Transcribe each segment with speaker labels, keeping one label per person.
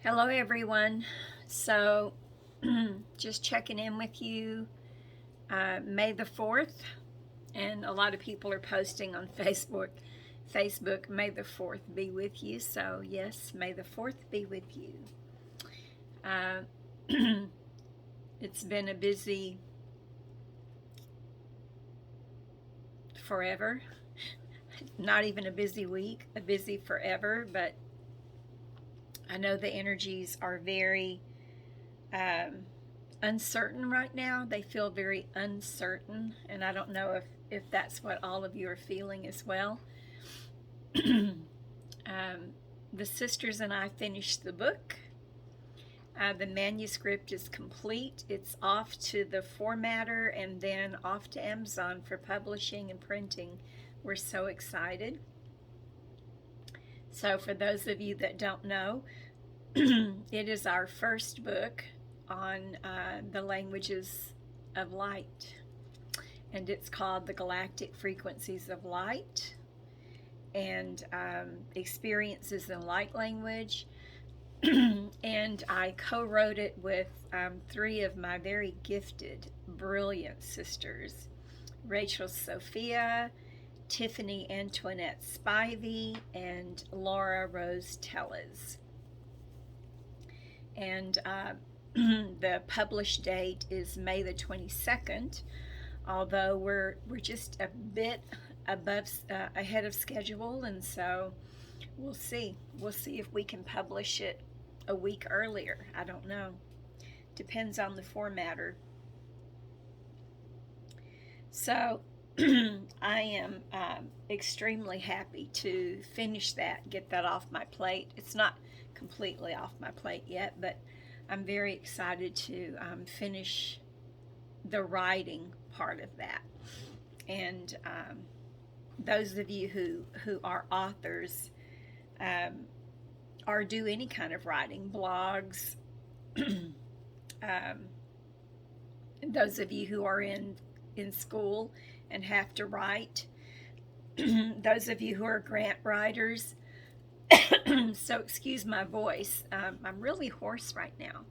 Speaker 1: Hello, everyone. So, just checking in with you. May the 4th, and a lot of people are posting on Facebook. May the 4th be with you. So, yes, may the 4th be with you. Uh, it's been a busy forever. Not even a busy week, a busy forever, but I know the energies are very um, uncertain right now. They feel very uncertain, and I don't know if that's what all of you are feeling as well. The sisters and I finished the book. The manuscript is complete. It's off to the formatter and then off to Amazon for publishing and printing. We're so excited. So, for those of you that don't know, it is our first book on the languages of light, and it's called The Galactic Frequencies of Light and Experiences in Light Language. And I co-wrote it with three of my very gifted, brilliant sisters, Rachel Sophia, Tiffany Antoinette Spivey, and Laura Rose Tellez. And the published date is May the 22nd, although we're just a bit ahead of schedule, and so we'll see if we can publish it a week earlier. I don't know, depends on the formatter. So I am extremely happy to finish that, get that off my plate. It's not completely off my plate yet, but I'm very excited to finish the writing part of that. And those of you who are authors or do any kind of writing, blogs, those of you who are in school and have to write, those of you who are grant writers. So excuse my voice. I'm really hoarse right now.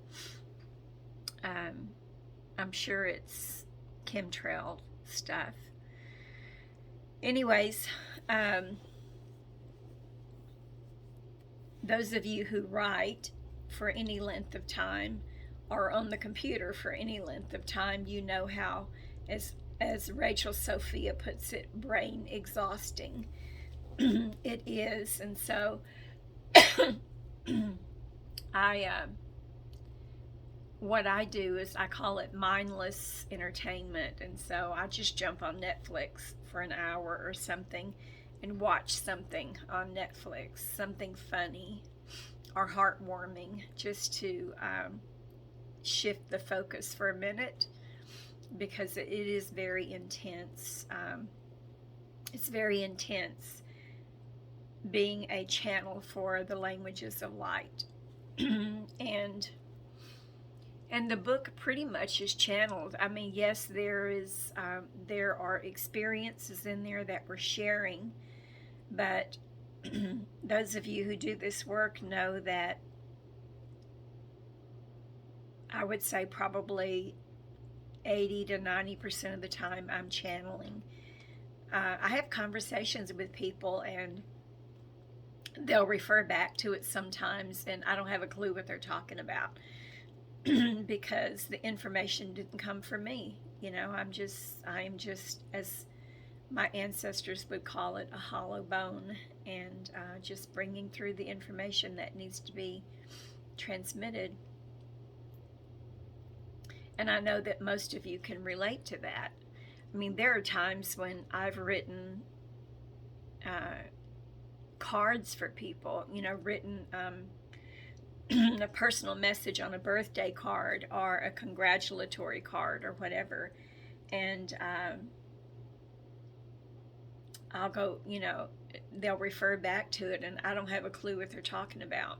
Speaker 1: I'm sure it's chemtrail stuff. Anyways, those of you who write for any length of time or on the computer for any length of time, you know how, as Rachel Sophia puts it, brain exhausting it is. And so what I do is I call it mindless entertainment, and so I just jump on Netflix for an hour or something and watch something on Netflix, something funny or heartwarming, just to shift the focus for a minute, because it is very intense. It's very intense being a channel for the languages of light. and the book pretty much is channeled. I mean, yes, there are experiences in there that we're sharing, but those of you who do this work know that I would say probably 80 to 90% of the time I'm channeling. I have conversations with people, and they'll refer back to it sometimes, and I don't have a clue what they're talking about because the information didn't come from me. You know, I am just, as my ancestors would call it, a hollow bone, and just bringing through the information that needs to be transmitted. And I know that most of you can relate to that. I mean, there are times when I've written cards for people, you know, written a personal message on a birthday card or a congratulatory card or whatever. And I'll go, you know, they'll refer back to it, and I don't have a clue what they're talking about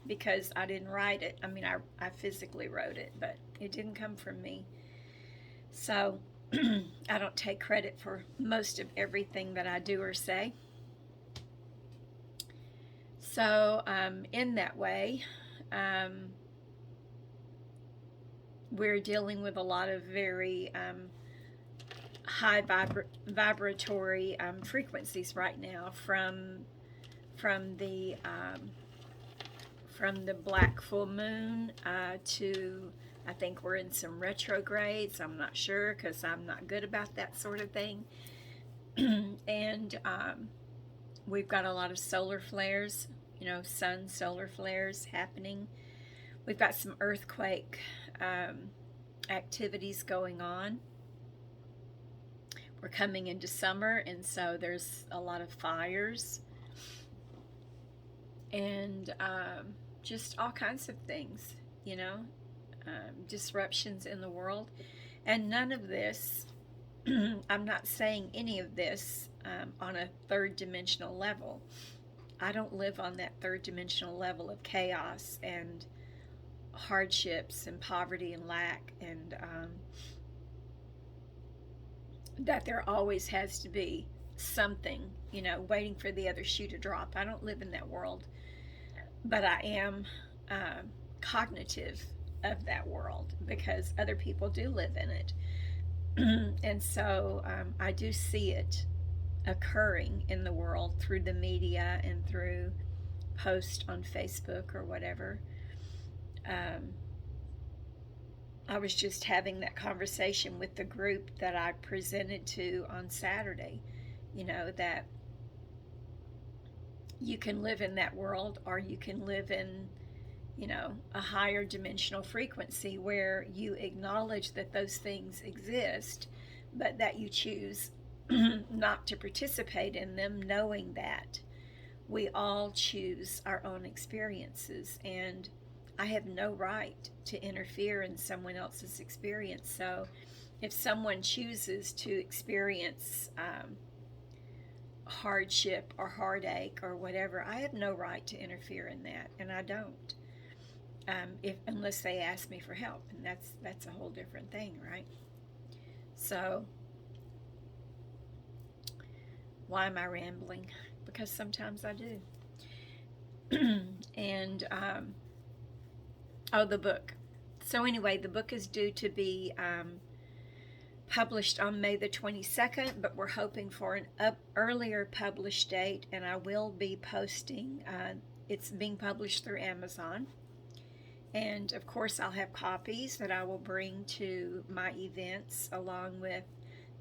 Speaker 1: because I didn't write it. I mean, I physically wrote it, but it didn't come from me. So I don't take credit for most of everything that I do or say. So in that way, we're dealing with a lot of very high vibratory frequencies right now from the black full moon to, I think we're in some retrogrades. I'm not sure because I'm not good about that sort of thing. And we've got a lot of solar flares, sun solar flares happening. We've got some earthquake activities going on. We're coming into summer, and so there's a lot of fires and just all kinds of things, disruptions in the world. And none of this, I'm not saying any of this on a third dimensional level. I don't live on that third dimensional level of chaos and hardships and poverty and lack, and that there always has to be something, waiting for the other shoe to drop. I don't live in that world, but I am cognitive of that world because other people do live in it. And so I do see it occurring in the world through the media and through posts on Facebook or whatever. I was just having that conversation with the group that I presented to on Saturday, that you can live in that world or you can live in, a higher dimensional frequency where you acknowledge that those things exist, but that you choose not to participate in them, knowing that we all choose our own experiences, and I have no right to interfere in someone else's experience. So if someone chooses to experience hardship or heartache or whatever, I have no right to interfere in that, and I don't. Unless they ask me for help, and that's a whole different thing, right? So why am I rambling? Because sometimes I do. And the book. So anyway, the book is due to be published on May the 22nd, but we're hoping for an earlier published date, and I will be posting. It's being published through Amazon. And of course, I'll have copies that I will bring to my events along with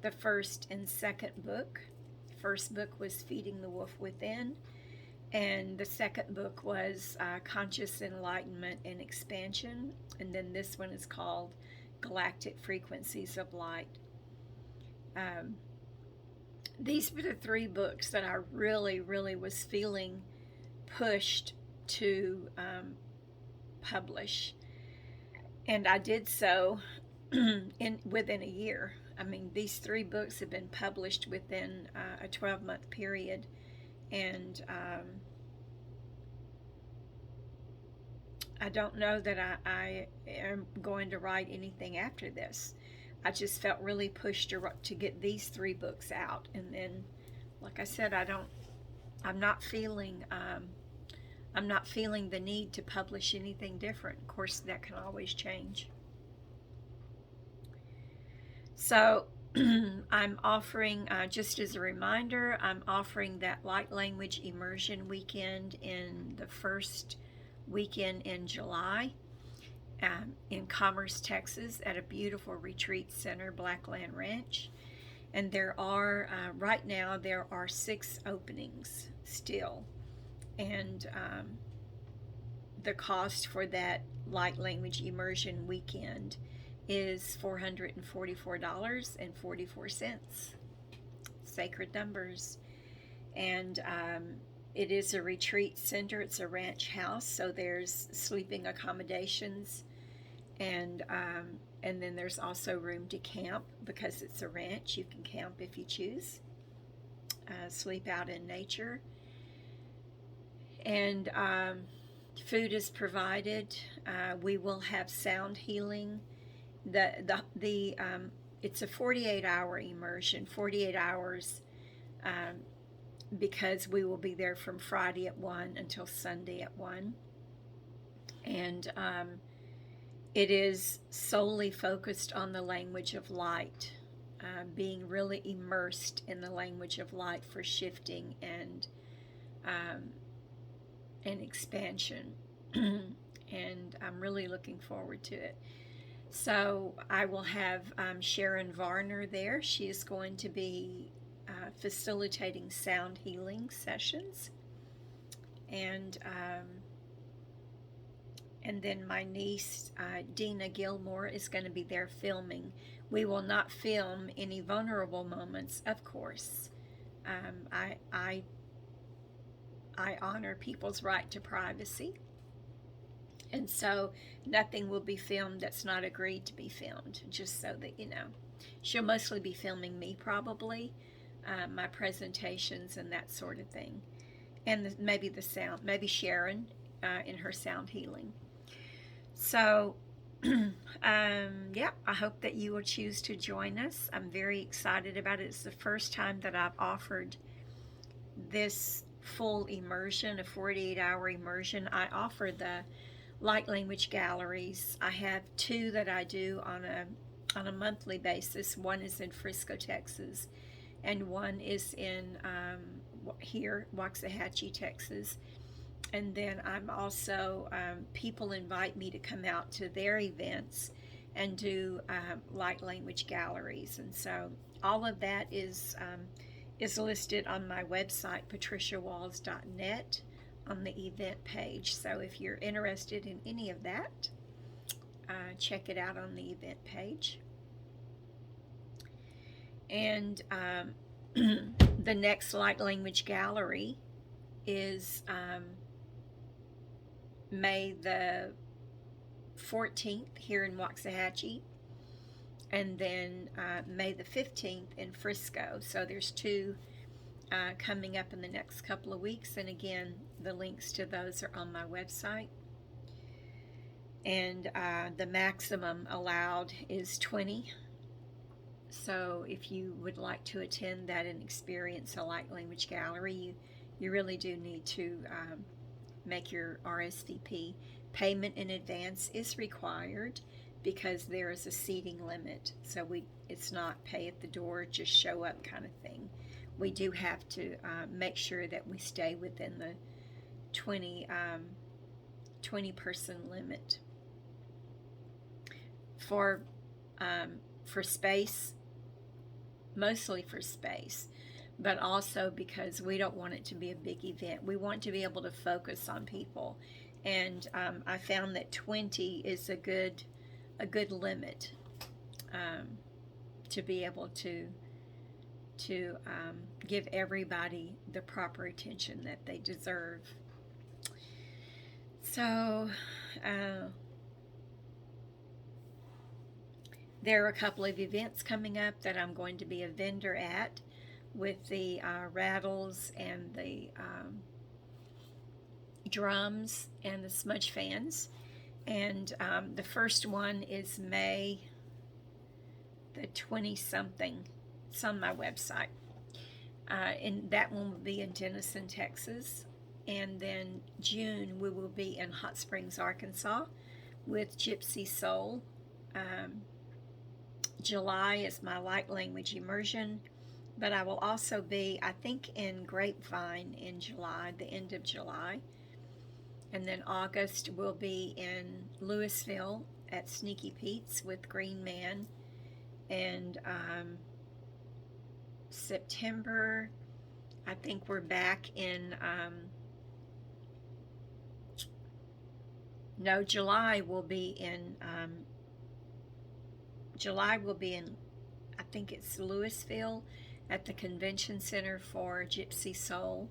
Speaker 1: the first and second book. The first book was Feeding the Wolf Within, and the second book was Conscious Enlightenment and Expansion. And then this one is called Galactic Frequencies of Light. These were the three books that I really, really was feeling pushed to publish, and I did so within a year. I mean, these three books have been published within a 12-month period, and I don't know that I am going to write anything after this. I just felt really pushed to get these three books out, and then, like I said, I'm not feeling the need to publish anything different. Of course, that can always change. So I'm offering, just as a reminder, I'm offering that light language immersion weekend in the first weekend in July in Commerce, Texas, at a beautiful retreat center, Blackland Ranch. And right now, there are 6 openings still. And the cost for that light language immersion weekend is $444.44. Sacred numbers. And it is a retreat center. It's a ranch house, so there's sleeping accommodations, and then there's also room to camp because it's a ranch. You can camp if you choose. Sleep out in nature. And food is provided. We will have sound healing. It's a 48-hour immersion, 48 hours, because we will be there from Friday at 1 until Sunday at 1. And it is solely focused on the language of light, being really immersed in the language of light for shifting um, and expansion. And I'm really looking forward to it. So I will have Sharon Varner there. She is going to be facilitating sound healing sessions, and then my niece Dina Gilmore is going to be there filming. We will not film any vulnerable moments, of course. I honor people's right to privacy, and so nothing will be filmed that's not agreed to be filmed, just so that you know. She'll mostly be filming me, probably, my presentations and that sort of thing. And maybe the sound, maybe Sharon in her sound healing. So, yeah, I hope that you will choose to join us. I'm very excited about it. It's the first time that I've offered this full immersion, a 48-hour immersion. I offer the light language galleries. I have two that I do on a monthly basis. One is in Frisco, Texas, and one is in here, Waxahachie, Texas. And then I'm also, people invite me to come out to their events and do light language galleries. And so all of that is listed on my website, patriciawalls.net, on the event page. So if you're interested in any of that, check it out on the event page. And the next light language gallery is May the 14th here in Waxahachie, and then May the 15th in Frisco. So there's two coming up in the next couple of weeks, and again, the links to those are on my website. And the maximum allowed is 20. So if you would like to attend that and experience a light language gallery, you really do need to make your RSVP. Payment in advance is required because there is a seating limit. So it's not pay at the door, just show up kind of thing. We do have to make sure that we stay within the 20 person limit. For space, mostly for space, but also because we don't want it to be a big event. We want to be able to focus on people, and I found that 20 is a good limit to be able to give everybody the proper attention that they deserve. So there are a couple of events coming up that I'm going to be a vendor at, with the rattles and the drums and the smudge fans. And the first one is May the 20-something. It's on my website. And that one will be in Denison, Texas. And then June, we will be in Hot Springs, Arkansas with Gypsy Soul. July is my light language immersion. But I will also be, I think, in Grapevine in July, the end of July. And then August will be in Louisville at Sneaky Pete's with Green Man. And September, I think we're back in, no, July will be in, I think it's Louisville, at the Convention Center for Gypsy Soul.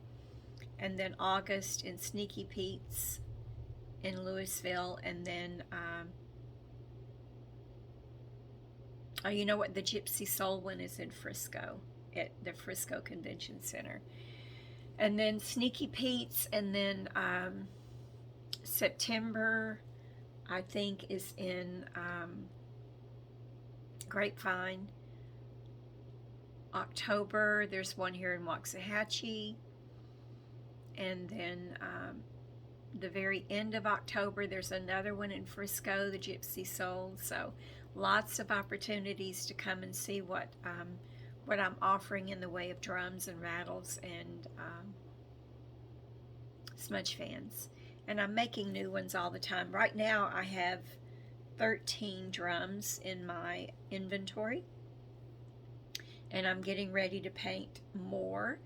Speaker 1: And then August in Sneaky Pete's in Louisville. And then, oh, you know what? The Gypsy Soul one is in Frisco, at the Frisco Convention Center. And then Sneaky Pete's, and then September, I think, is in Grapevine. October, there's one here in Waxahachie. And then the very end of October, there's another one in Frisco, the Gypsy Soul. So lots of opportunities to come and see what I'm offering in the way of drums and rattles and smudge fans. And I'm making new ones all the time. Right now I have 13 drums in my inventory, and I'm getting ready to paint more.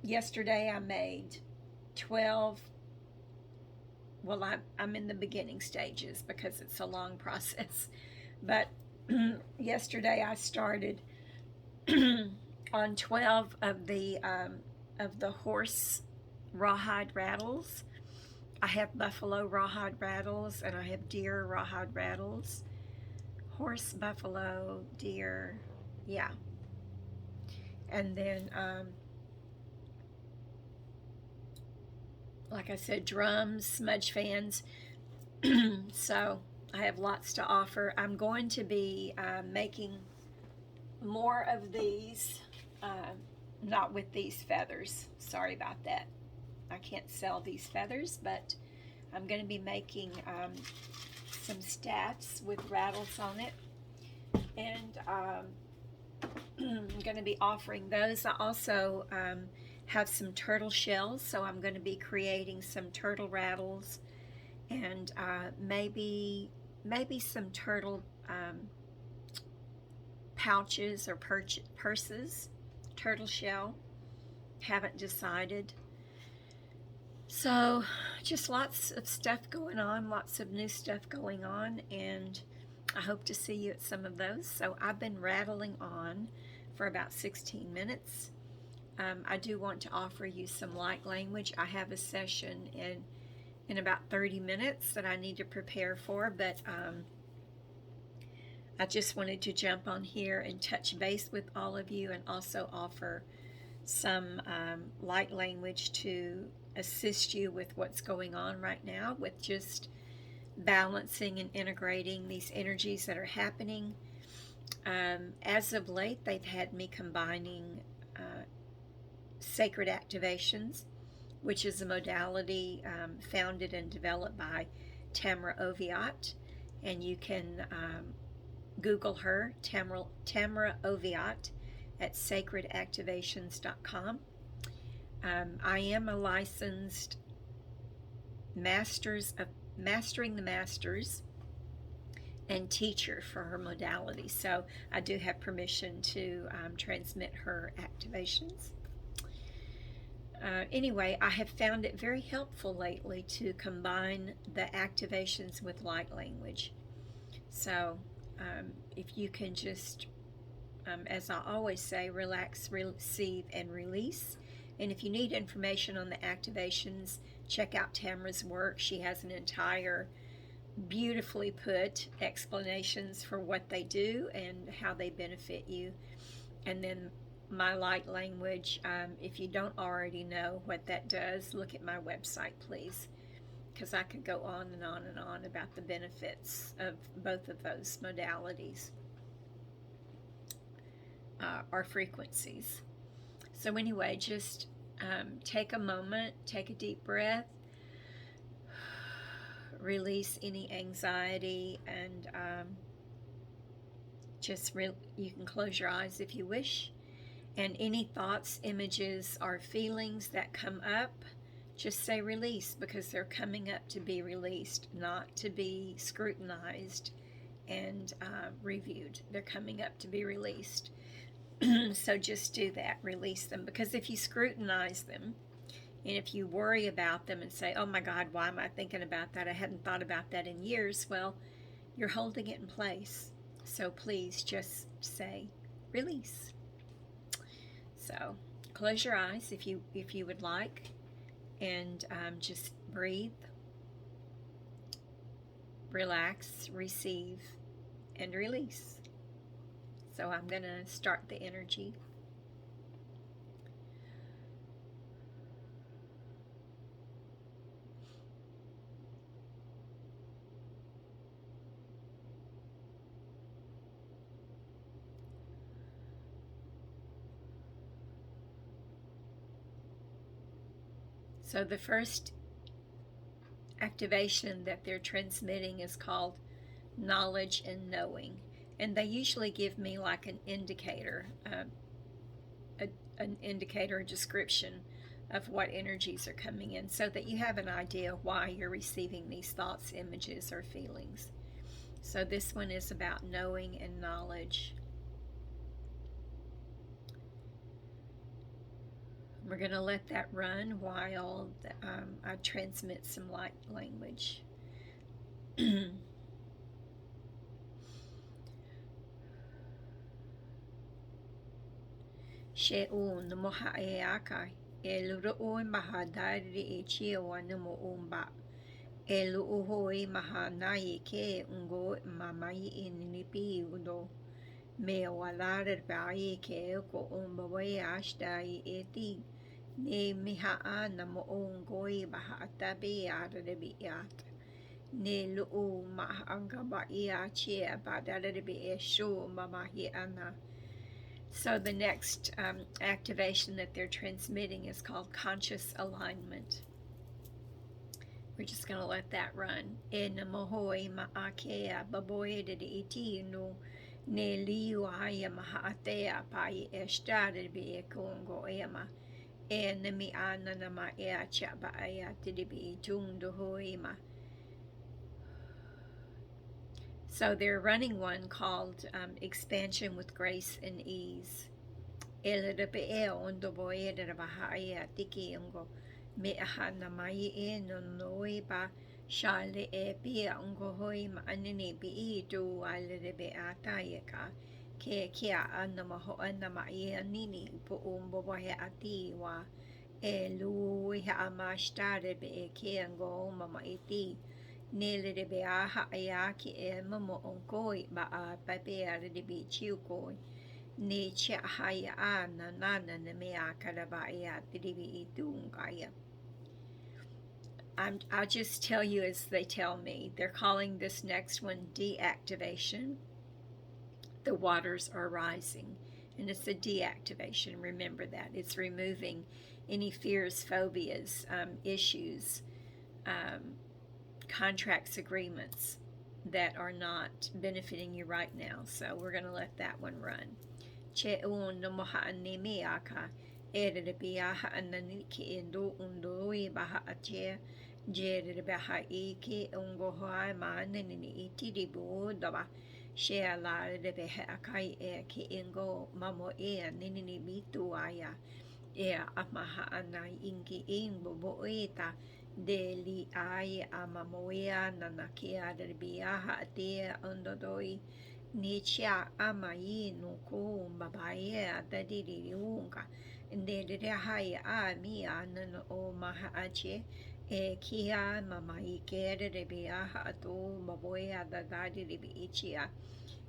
Speaker 1: Yesterday I made 12. Well, I'm in the beginning stages because it's a long process. But yesterday I started on 12 of the horse rawhide rattles. I have buffalo rawhide rattles, and I have deer rawhide rattles. Horse, buffalo, deer, yeah. And then, like I said, drums, smudge fans. So I have lots to offer. I'm going to be making more of these, not with these feathers. Sorry about that. I can't sell these feathers, but I'm going to be making some staffs with rattles on it, and I'm going to be offering those. I also have some turtle shells, so I'm going to be creating some turtle rattles, and maybe some turtle pouches or purses, turtle shell. Haven't decided. So just lots of stuff going on, lots of new stuff going on, and I hope to see you at some of those. So I've been rattling on for about 16 minutes. I do want to offer you some light language. I have a session in about 30 minutes that I need to prepare for, but I just wanted to jump on here and touch base with all of you, and also offer some light language to assist you with what's going on right now, with just balancing and integrating these energies that are happening. As of late, they've had me combining sacred activations, which is a modality founded and developed by Tamra Oviatt, and you can Google her, Tamra Oviatt, at sacredactivations.com. I am a licensed Mastering the Masters and teacher for her modality, so I do have permission to transmit her activations. Anyway, I have found it very helpful lately to combine the activations with light language. So if you can just, as I always say, relax, receive, and release. And if you need information on the activations, check out Tamra's work. She has an entire, beautifully put explanations for what they do and how they benefit you. And then my light language, if you don't already know what that does, look at my website, please, because I could go on and on and on about the benefits of both of those modalities or frequencies. So anyway, just take a moment, take a deep breath, release any anxiety, and you can close your eyes if you wish. And any thoughts, images, or feelings that come up, just say release, because they're coming up to be released, not to be scrutinized and reviewed. They're coming up to be released. So just do that, release them, because if you scrutinize them, and if you worry about them and say, oh my God, why am I thinking about that? I hadn't thought about that in years. Well, you're holding it in place. So please just say release. So close your eyes if you would like, and just breathe, relax, receive, and release. So I'm going to start the energy. So the first activation that they're transmitting is called knowledge and knowing. And they usually give me like an indicator, an indicator, a description of what energies are coming in so that you have an idea why you're receiving these thoughts, images, or feelings. So this one is about knowing and knowledge. We're going to let that run while I transmit some light language. She'un moha e akai. E luru'u maha dari e chiawa numu umba. E lu'uhoi maha nai ke ungo mamai in nipi udo. Me walar bai ke ko umba wai ashdai e ti. Ne miha ana mo ongoi maha tabi ara de biat. Ne lu'u maha anga ba ia chia ba dara de bi e shu mamahi ana. So the next activation that they're transmitting is called conscious alignment. We're just going to let that run. E na mohoi ma'akea baboe de iti no ne liu aya ma'atea pai e stare bi e kongo ema. E na mi ana na ma e a chaba aya te bi tung do hoima. So they're running one called Expansion with Grace and Ease. Ele de pe e ondo boe de bahaya tiki ungo me ahana mai e no noi ba shale e pia ungo hoi ma anini bi I do ale de be atayeka ke kia ana maho ana mai anini po umbo bohe ati wa e lui ha amastare be e ke ango mama iti nele de be aha ayaki e mamo onkoi ba a pape ale de bi chiukoi ne chia haya ana nana na me akarabaya tribi itungaya. I'll just tell you as they tell me. They're calling this next one deactivation. The waters are rising, and it's a deactivation. Remember that. It's removing any fears, phobias, issues, contracts, agreements that are not benefiting you right now. So we're going to let that one run. Che un no moha anemiaka ere de biaha ananiki endo undoi baha ache jere de baha iki ungo hoa manini iti di budaba she ala de beha akai e ki ingo mamo e anini bitu aya e amaha anai ingi ingo boeta de li ai amamoea nanakia de biaha ate ondodoi ni chia amai no ko babae adadiri unga de de hai a mi an o maha ache e kia mamai kere de bia to baboe adadiri bi chia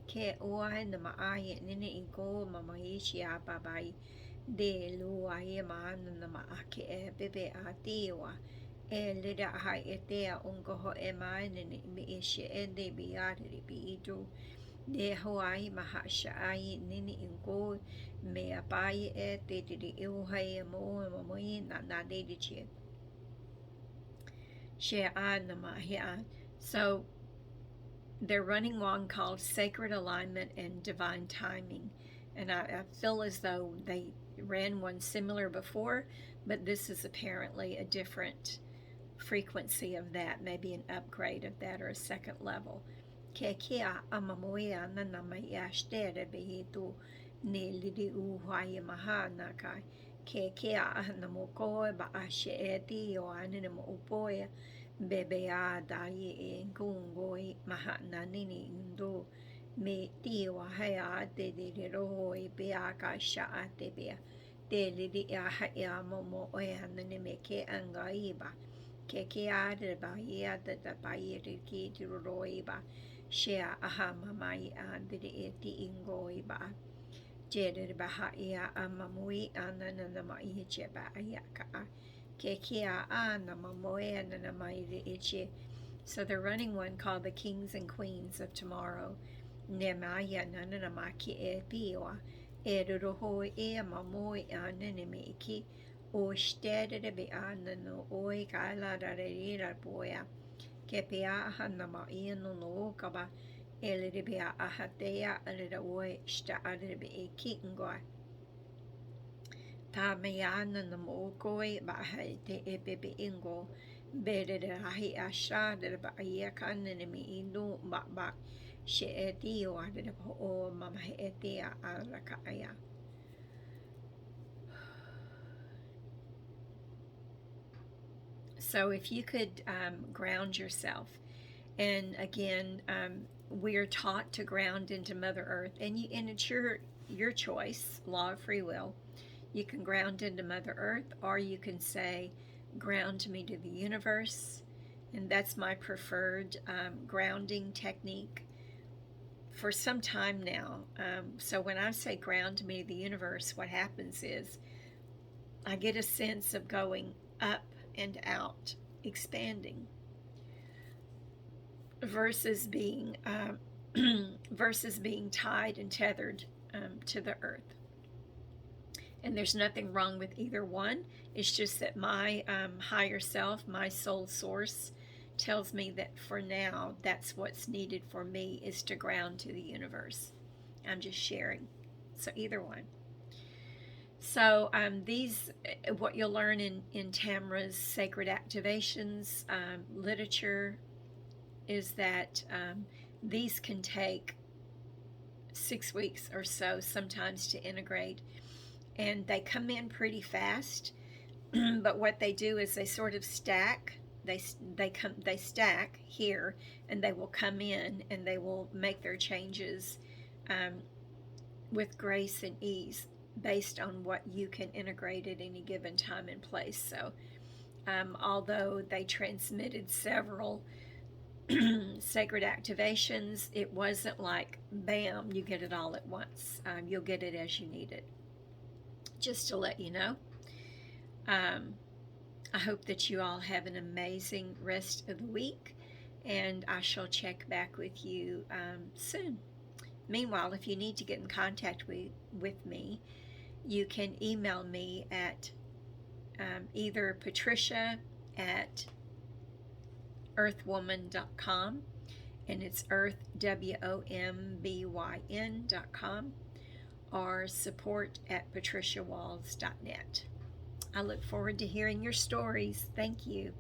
Speaker 1: ke o na mai nini inko mamai chia babai de lu ai man na ma ake e bebe atiwa e le da hai e te ungo ho e mai nini mi she e de bia de bi do de Hawaii maha shai nini ingo me apai e te tiri iuhai mo moi na de de che she na mahia. So they're running one called Sacred Alignment and Divine Timing, and I feel as though they ran one similar before, but this is apparently a different frequency of that, maybe an upgrade of that or a second level. Ke kia amamoia nana mai ashtere behitu ne lidi uhai mahana kai ke kia ana mokoe ba ashe eti o anine mo upoe bebe a dai e gungoi mahana nini ndo me tiwa haya te de rohoi be aka sha te be te lidi a ya momo o anine me ke angaiba ke kia de ba ia de ba iri ki roiba shea aha mamai andiri eti ingoi ba jere baha ia amamui anana mai che ba ayaka ke kia ana mamoe anana mai ichi. So they're running one called the Kings and Queens of Tomorrow. Nemaya nana maki e piwa e roho e mamoi anana meki o stere be ana no oi kaila rarira boya ke pia hana ma ino no kaba ele de be ahatea ale da oi sta ale be e kitngoi ta me ana no mo koi ba hai te e be ingo bere de rahi asha de ba ia kan ne mi inu ba she e dio ale de o mama he e tia ala ka ia. So if you could ground yourself, and again, we're taught to ground into Mother Earth, and it's your choice, law of free will. You can ground into Mother Earth, or you can say, ground me to the universe, and that's my preferred grounding technique for some time now. So when I say ground me to the universe, what happens is I get a sense of going up and out, expanding, versus being versus being tied and tethered to the earth. And there's nothing wrong with either one. It's just that my higher self, my soul source, tells me that for now, that's what's needed for me, is to ground to the universe. I'm just sharing. So either one. So what you'll learn in Tamra's sacred activations literature is that these can take 6 weeks or so sometimes to integrate, and they come in pretty fast. But what they do is they sort of stack. They stack here, and they will come in and they will make their changes with grace and ease, based on what you can integrate at any given time and place. So although they transmitted several sacred activations, it wasn't like bam, you get it all at once. You'll get it as you need it, just to let you know. I hope that you all have an amazing rest of the week, and I shall check back with you soon. Meanwhile, if you need to get in contact with me, you can email me at either patricia@earthwoman.com, and it's earth, WOMBYN.com, or support@patriciawalls.net. I look forward to hearing your stories. Thank you.